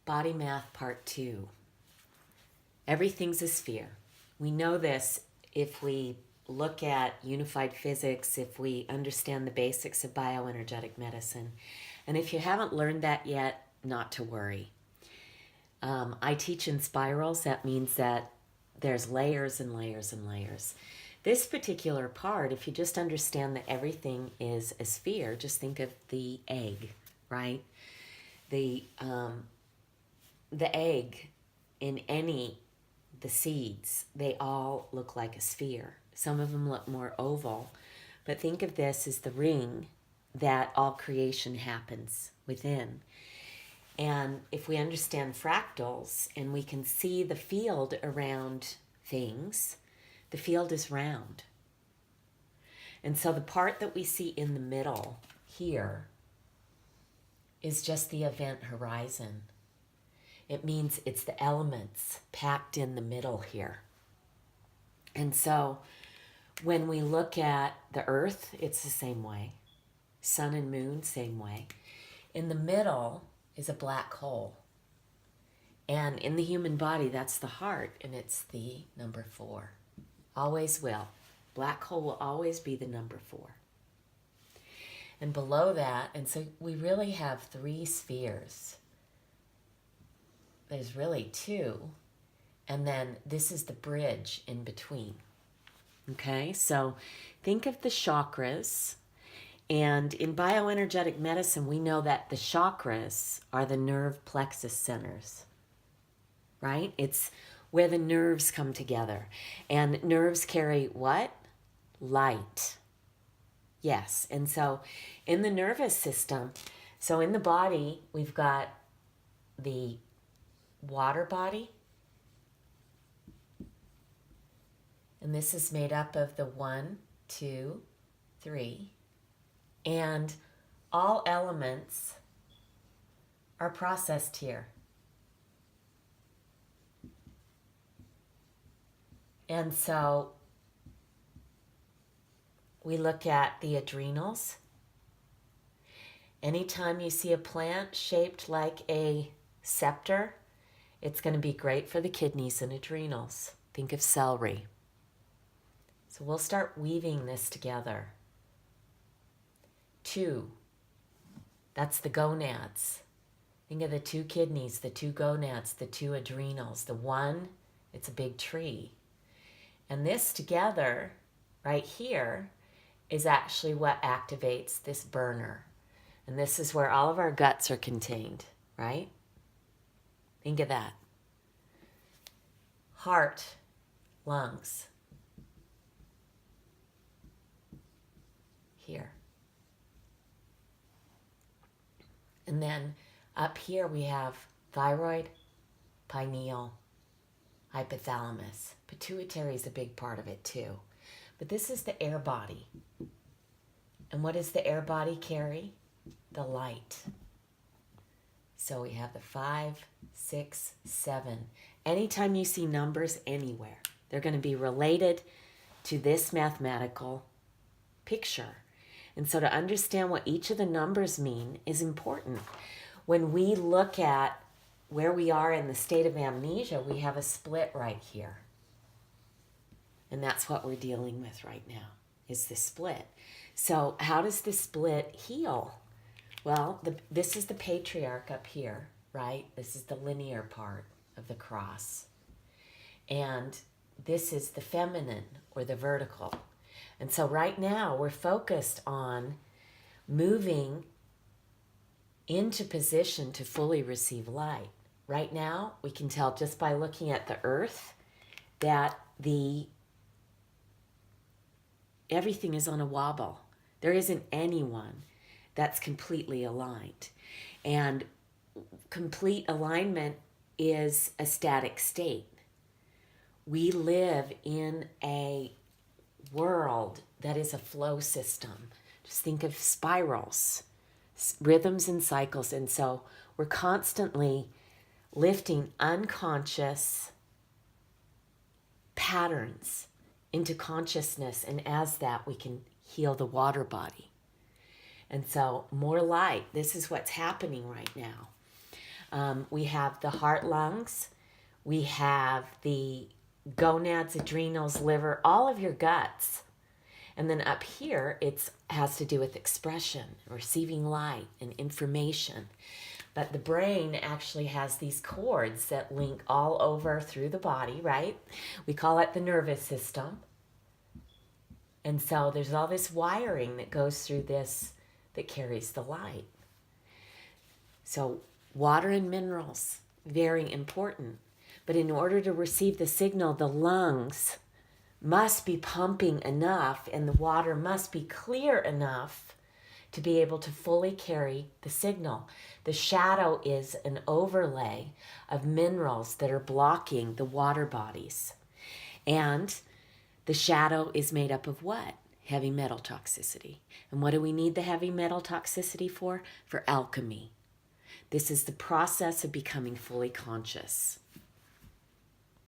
Body Math Part 2. Everything's a sphere. We know this if we look at unified physics, if we understand the basics of bioenergetic medicine. And if you haven't learned that yet, not to worry. I teach in spirals. That means that there's layers and layers and layers. This particular part, if you just understand that everything is a sphere, just think of the egg, right? The egg in the seeds, they all look like a sphere. Some of them look more oval, but think of this as the ring that all creation happens within. And if we understand fractals and we can see the field around things, the field is round. And so the part that we see in the middle here is just the event horizon. It means it's the elements packed in the middle here. And so when we look at the earth, it's the same way. Sun and moon, same way. In the middle is a black hole. And in the human body, that's the heart, and it's the number 4. Always will. Black hole will always be the number 4. And below that, and so we really have 3 spheres. There's really 2. And then this is the bridge in between. Okay, so think of the chakras. And in bioenergetic medicine, we know that the chakras are the nerve plexus centers, right? It's where the nerves come together. And nerves carry what? Light. Yes, and so in the nervous system, so in the body, we've got the water body. And this is made up of the 1, 2, 3. And all elements are processed here. And so we look at the adrenals. Anytime you see a plant shaped like a scepter, it's going to be great for the kidneys and adrenals. Think of celery. So we'll start weaving this together. 2, that's the gonads. Think of the 2 kidneys, the 2 gonads, the 2 adrenals. The 1, it's a big tree. And this together, right here, is actually what activates this burner. And this is where all of our guts are contained, right? Think of that. Heart, lungs. Here. And then up here we have thyroid, pineal, hypothalamus. Pituitary is a big part of it too. But this is the air body. And what does the air body carry? The light. So we have the 5, 6, 7. Anytime you see numbers anywhere, they're going to be related to this mathematical picture. And so to understand what each of the numbers mean is important. When we look at where we are in the state of amnesia, we have a split right here. And that's what we're dealing with right now, is the split. So how does the split heal? Well, this is the patriarch up here, right? This is the linear part of the cross. And this is the feminine or the vertical. And so right now we're focused on moving into position to fully receive light. Right now we can tell just by looking at the earth that everything is on a wobble. There isn't anyone that's completely aligned. And complete alignment is a static state. We live in a world that is a flow system. Just think of spirals, rhythms and cycles. And so we're constantly lifting unconscious patterns into consciousness. And as that, we can heal the water body. And so more light. This is what's happening right now. We have the heart, lungs. We have the gonads, adrenals, liver, all of your guts. And then up here, it has to do with expression, receiving light and information. But the brain actually has these cords that link all over through the body, right? We call it the nervous system. And so there's all this wiring that goes through this that carries the light. So water and minerals, very important. But in order to receive the signal, the lungs must be pumping enough and the water must be clear enough to be able to fully carry the signal. The shadow is an overlay of minerals that are blocking the water bodies. And the shadow is made up of what? Heavy metal toxicity. And what do we need the heavy metal toxicity for? For alchemy. This is the process of becoming fully conscious.